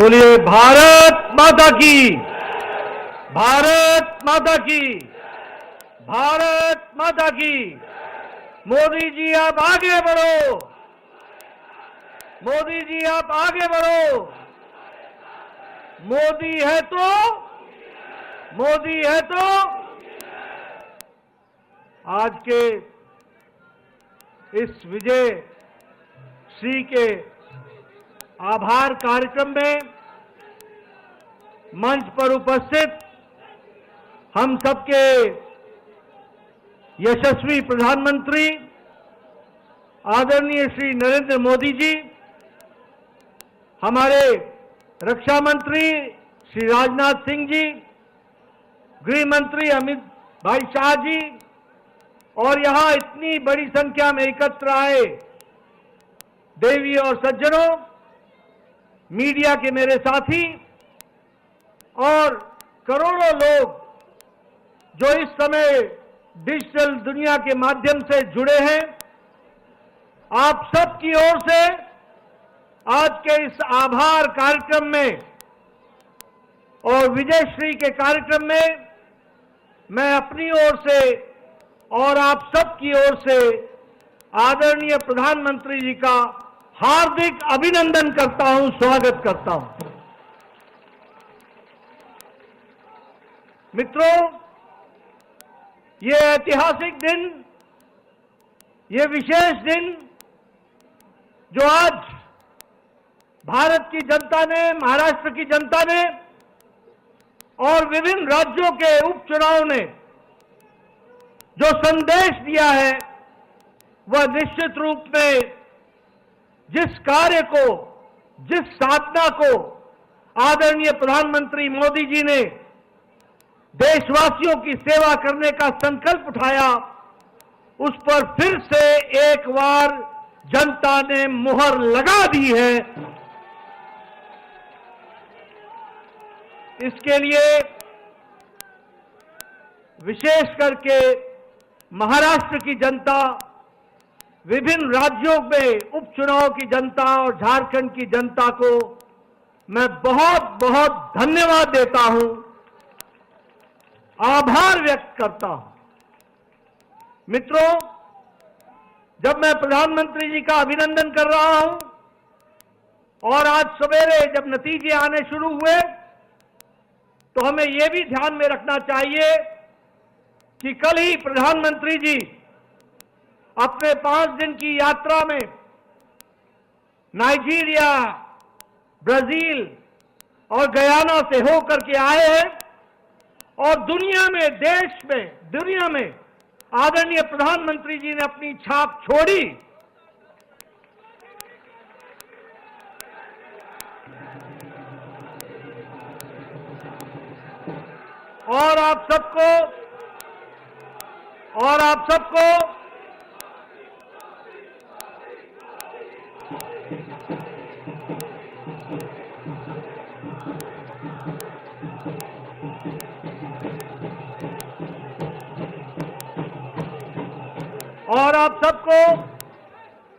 बोलिए भारत माता की, भारत माता की, भारत माता की। मोदी जी आप आगे बढ़ो, मोदी जी आप आगे बढ़ो। मोदी है तो, मोदी है तो। आज के इस विजय श्री के आभार कार्यक्रम में मंच पर उपस्थित हम सबके यशस्वी प्रधानमंत्री आदरणीय श्री नरेंद्र मोदी जी, हमारे रक्षा मंत्री श्री राजनाथ सिंह जी, गृह मंत्री अमित भाई शाह जी और यहां इतनी बड़ी संख्या में एकत्र आए देवी और सज्जनों, मीडिया के मेरे साथी और करोड़ों लोग जो इस समय डिजिटल दुनिया के माध्यम से जुड़े हैं, आप सब की ओर से आज के इस आभार कार्यक्रम में और विजयश्री के कार्यक्रम में मैं अपनी ओर से और आप सब की ओर से आदरणीय प्रधानमंत्री जी का हार्दिक अभिनंदन करता हूं, स्वागत करता हूं। मित्रों, ये ऐतिहासिक दिन, ये विशेष दिन जो आज भारत की जनता ने, महाराष्ट्र की जनता ने और विभिन्न राज्यों के उपचुनाव ने जो संदेश दिया है, वह निश्चित रूप में जिस कार्य को, जिस साधना को आदरणीय प्रधानमंत्री मोदी जी ने देशवासियों की सेवा करने का संकल्प उठाया, उस पर फिर से एक बार जनता ने मुहर लगा दी है। इसके लिए विशेष करके महाराष्ट्र की जनता, विभिन्न राज्यों में उपचुनाव की जनता और झारखंड की जनता को मैं बहुत बहुत धन्यवाद देता हूं, आभार व्यक्त करता हूं। मित्रों, जब मैं प्रधानमंत्री जी का अभिनंदन कर रहा हूं और आज सवेरे जब नतीजे आने शुरू हुए, तो हमें यह भी ध्यान में रखना चाहिए कि कल ही प्रधानमंत्री जी अपने 5 दिन की यात्रा में नाइजीरिया, ब्राजील और गयाना से होकर के आए हैं और दुनिया में, देश में, दुनिया में आदरणीय प्रधानमंत्री जी ने अपनी छाप छोड़ी। और आप सबको और आप सबको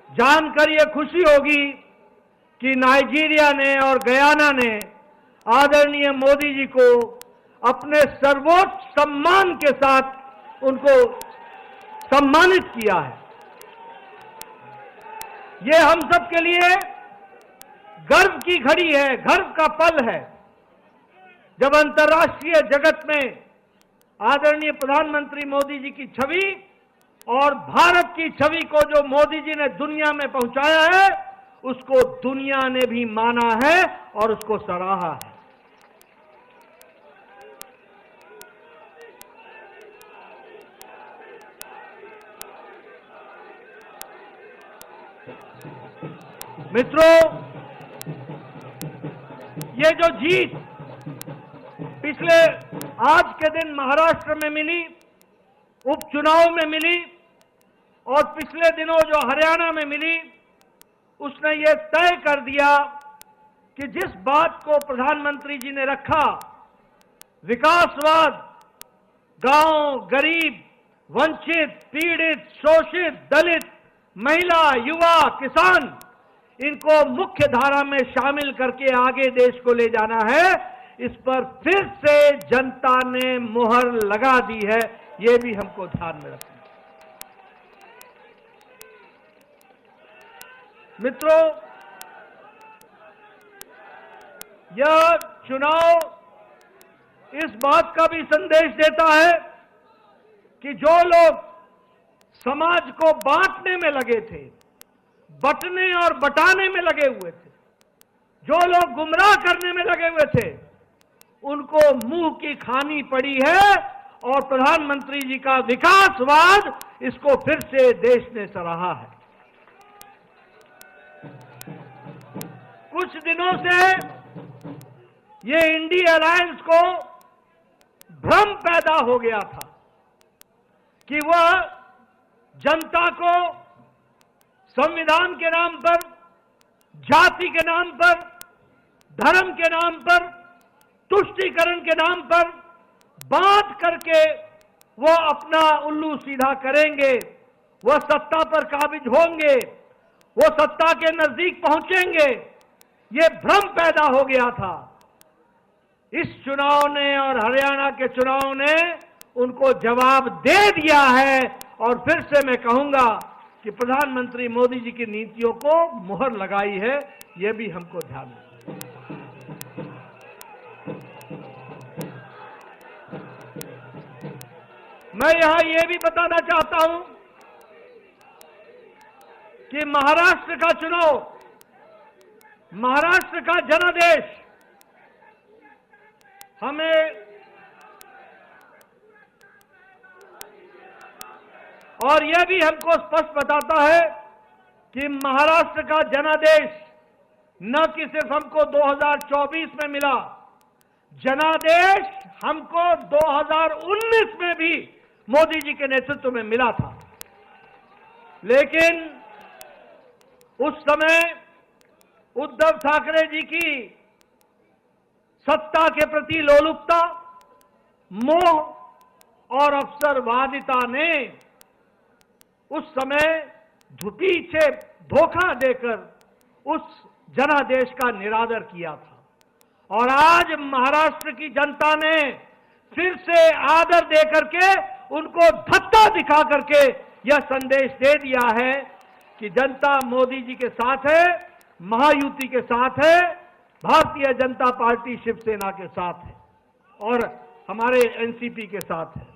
जानकर यह खुशी होगी कि नाइजीरिया ने और गयाना ने आदरणीय मोदी जी को अपने सर्वोच्च सम्मान के साथ उनको सम्मानित किया है। यह हम सब के लिए गर्व की घड़ी है, गर्व का पल है, जब अंतर्राष्ट्रीय जगत में आदरणीय प्रधानमंत्री मोदी जी की छवि और भारत की छवि को जो मोदी जी ने दुनिया में पहुंचाया है, उसको दुनिया ने भी माना है और उसको सराहा है। मित्रों, ये जो जीत पिछले आज के दिन महाराष्ट्र में मिली, उपचुनाव में मिली और पिछले दिनों जो हरियाणा में मिली, उसने ये तय कर दिया कि जिस बात को प्रधानमंत्री जी ने रखा, विकासवाद, गांव, गरीब, वंचित, पीड़ित, शोषित, दलित, महिला, युवा, किसान, इनको मुख्य धारा में शामिल करके आगे देश को ले जाना है, इस पर फिर से जनता ने मुहर लगा दी है। ये भी हमको ध्यान में रखना है। मित्रों, यह चुनाव इस बात का भी संदेश देता है कि जो लोग समाज को बांटने में लगे थे, बंटने और बटाने में लगे हुए थे, जो लोग गुमराह करने में लगे हुए थे, उनको मुंह की खानी पड़ी है और प्रधानमंत्री जी का विकासवाद, इसको फिर से देश ने सराहा है। कुछ दिनों से ये इंडी अलायंस को भ्रम पैदा हो गया था कि वह जनता को संविधान के नाम पर, जाति के नाम पर, धर्म के नाम पर, तुष्टीकरण के नाम पर बात करके वो अपना उल्लू सीधा करेंगे, वो सत्ता पर काबिज होंगे, वो सत्ता के नजदीक पहुंचेंगे। ये भ्रम पैदा हो गया था। इस चुनाव ने और हरियाणा के चुनाव ने उनको जवाब दे दिया है और फिर से मैं कहूंगा कि प्रधानमंत्री मोदी जी की नीतियों को मुहर लगाई है। यह भी हमको ध्यान रखना है। मैं यहां यह भी बताना चाहता हूं कि महाराष्ट्र का चुनाव, महाराष्ट्र का जनादेश हमें और यह भी हमको स्पष्ट बताता है कि महाराष्ट्र का जनादेश न कि सिर्फ हमको 2024 में मिला, जनादेश हमको 2019 में भी मोदी जी के नेतृत्व में मिला था। लेकिन उस समय उद्धव ठाकरे जी की सत्ता के प्रति लोलुपता, मोह और अवसरवादिता ने उस समय पीछे धोखा देकर उस जनादेश का निरादर किया था। और आज महाराष्ट्र की जनता ने फिर से आदर देकर के, उनको धक्का दिखा करके यह संदेश दे दिया है कि जनता मोदी जी के साथ है, महायुति के साथ है, भारतीय जनता पार्टी शिवसेना के साथ है और हमारे एनसीपी के साथ है।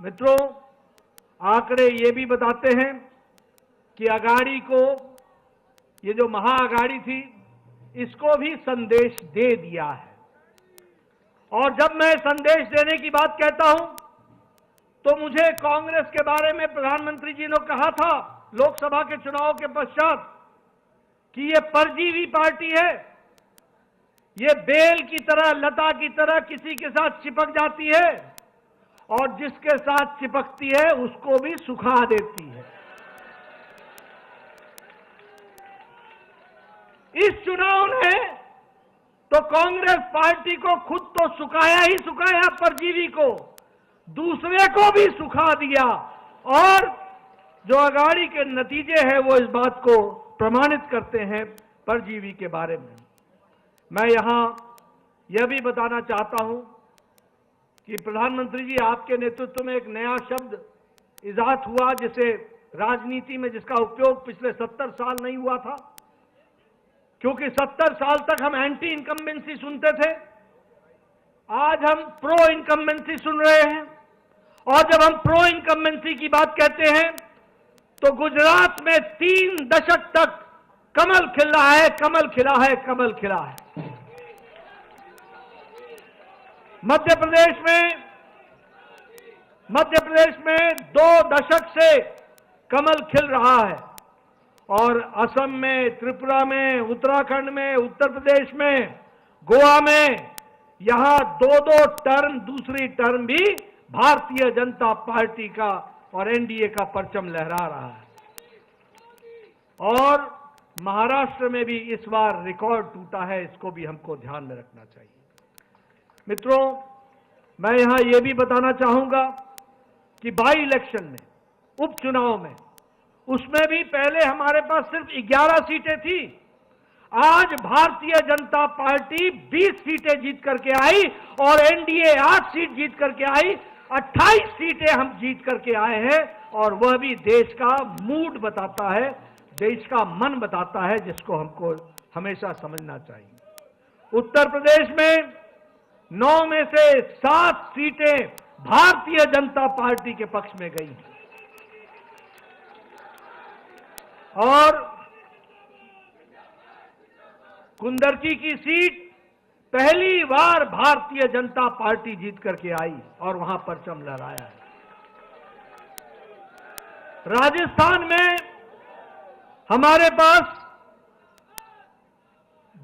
मित्रों, आंकड़े ये भी बताते हैं कि अगाड़ी को, ये जो महाअगाड़ी थी, इसको भी संदेश दे दिया है। और जब मैं संदेश देने की बात कहता हूं तो मुझे कांग्रेस के बारे में प्रधानमंत्री जी ने कहा था लोकसभा के चुनाव के पश्चात कि ये परजीवी पार्टी है, ये बेल की तरह, लता की तरह किसी के साथ चिपक जाती है और जिसके साथ चिपकती है उसको भी सुखा देती है। इस चुनाव ने तो कांग्रेस पार्टी को खुद तो सुखाया ही सुखाया, परजीवी को, दूसरे को भी सुखा दिया। और जो अगाड़ी के नतीजे हैं वो इस बात को प्रमाणित करते हैं परजीवी के बारे में। मैं यहां यह भी बताना चाहता हूं कि प्रधानमंत्री जी, आपके नेतृत्व में एक नया शब्द इजाद हुआ जिसे राजनीति में, जिसका उपयोग पिछले 70 साल नहीं हुआ था, क्योंकि 70 साल तक हम एंटी इनकम्बेंसी सुनते थे। आज हम प्रो इनकम्बेंसी सुन रहे हैं। और जब हम प्रो इनकम्बेंसी की बात कहते हैं तो गुजरात में 3 दशक तक कमल खिला है, कमल खिला है, कमल खिला है। मध्य प्रदेश में 2 दशक से कमल खिल रहा है और असम में, त्रिपुरा में, उत्तराखंड में, उत्तर प्रदेश में, गोवा में, यहां 2-2 टर्म, दूसरी टर्म भी भारतीय जनता पार्टी का और एनडीए का परचम लहरा रहा है। और महाराष्ट्र में भी इस बार रिकॉर्ड टूटा है, इसको भी हमको ध्यान में रखना चाहिए। मित्रों, मैं यहां यह भी बताना चाहूंगा कि बाई इलेक्शन में, उपचुनाव में, उसमें भी पहले हमारे पास सिर्फ 11 सीटें थी। आज भारतीय जनता पार्टी 20 सीटें जीत करके आई और एनडीए 8 सीट जीत करके आई। 28 सीटें हम जीत करके आए हैं और वह भी देश का मूड बताता है, देश का मन बताता है, जिसको हमको हमेशा समझना चाहिए। उत्तर प्रदेश में 9 में से 7 सीटें भारतीय जनता पार्टी के पक्ष में गई और कुंदरकी की सीट पहली बार भारतीय जनता पार्टी जीत करके आई और वहां परचम लहराया है। राजस्थान में हमारे पास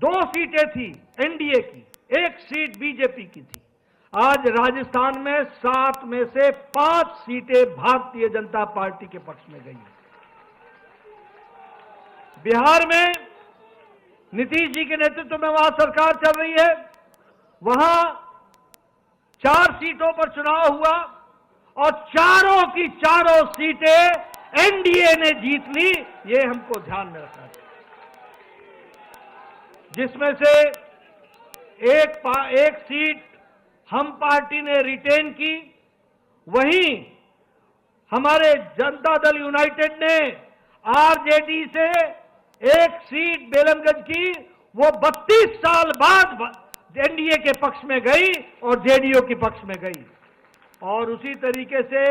2 सीटें थी एनडीए की, 1 सीट बीजेपी की थी। आज राजस्थान में 7 में से 5 सीटें भारतीय जनता पार्टी के पक्ष में गई। बिहार में नीतीश जी के नेतृत्व में वहां सरकार चल रही है, वहां 4 सीटों पर चुनाव हुआ और चारों की चारों सीटें एनडीए ने जीत ली। ये हमको ध्यान में रखना चाहिए, जिसमें से एक सीट हम पार्टी ने रिटेन की। वहीं हमारे जनता दल यूनाइटेड ने आरजेडी से 1 सीट बेलमगंज की, वो 32 साल बाद एनडीए के पक्ष में गई और जेडीयू के पक्ष में गई। और उसी तरीके से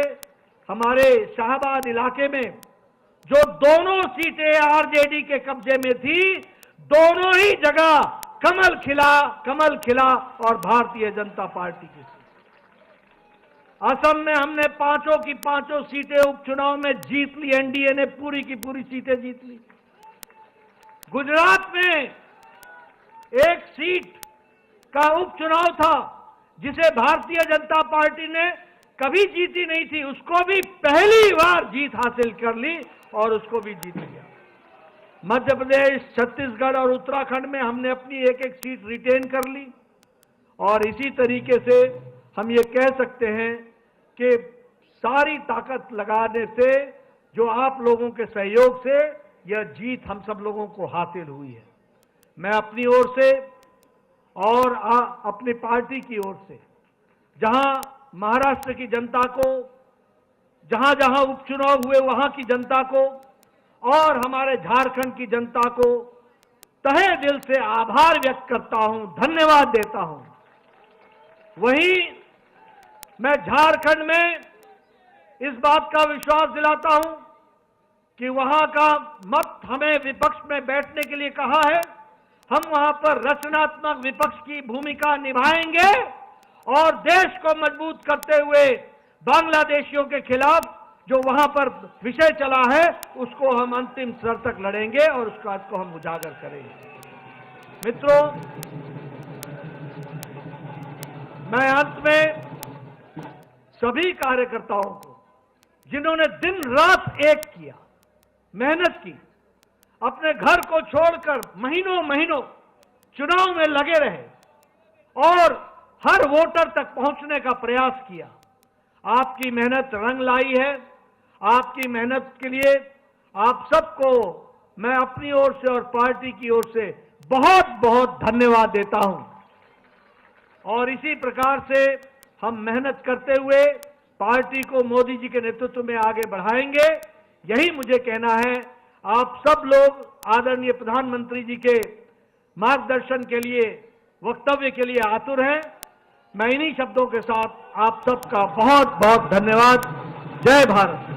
हमारे शाहबाद इलाके में जो दोनों सीटें आरजेडी के कब्जे में थी, दोनों ही जगह कमल खिला और भारतीय जनता पार्टी की सीट। असम में हमने 5 की 5 सीटें उपचुनाव में जीत ली, एनडीए ने पूरी की पूरी सीटें जीत ली। गुजरात में 1 सीट का उपचुनाव था जिसे भारतीय जनता पार्टी ने कभी जीती नहीं थी, उसको भी पहली बार जीत हासिल कर ली और उसको भी जीत लिया। मध्य प्रदेश, छत्तीसगढ़ और उत्तराखंड में हमने अपनी 1-1 सीट रिटेन कर ली और इसी तरीके से हम ये कह सकते हैं कि सारी ताकत लगाने से, जो आप लोगों के सहयोग से यह जीत हम सब लोगों को हासिल हुई है। मैं अपनी ओर से और अपनी पार्टी की ओर से, जहां महाराष्ट्र की जनता को, जहां जहां उपचुनाव हुए वहां की जनता को और हमारे झारखंड की जनता को तहे दिल से आभार व्यक्त करता हूं, धन्यवाद देता हूं। वहीं मैं झारखंड में इस बात का विश्वास दिलाता हूं कि वहां का मत हमें विपक्ष में बैठने के लिए कहा है, हम वहां पर रचनात्मक विपक्ष की भूमिका निभाएंगे और देश को मजबूत करते हुए बांग्लादेशियों के खिलाफ जो वहां पर विषय चला है उसको हम अंतिम स्तर तक लड़ेंगे और उस बात को हम उजागर करेंगे। मित्रों, मैं अंत में सभी कार्यकर्ताओं को, जिन्होंने दिन रात एक किया, मेहनत की, अपने घर को छोड़कर महीनों चुनाव में लगे रहे और हर वोटर तक पहुंचने का प्रयास किया, आपकी मेहनत रंग लाई है। आपकी मेहनत के लिए आप सबको मैं अपनी ओर से और पार्टी की ओर से बहुत बहुत धन्यवाद देता हूं। और इसी प्रकार से हम मेहनत करते हुए पार्टी को मोदी जी के नेतृत्व में आगे बढ़ाएंगे, यही मुझे कहना है। आप सब लोग आदरणीय प्रधानमंत्री जी के मार्गदर्शन के लिए, वक्तव्य के लिए आतुर हैं। मैं इन्हीं शब्दों के साथ आप सबका बहुत बहुत धन्यवाद। जय भारत।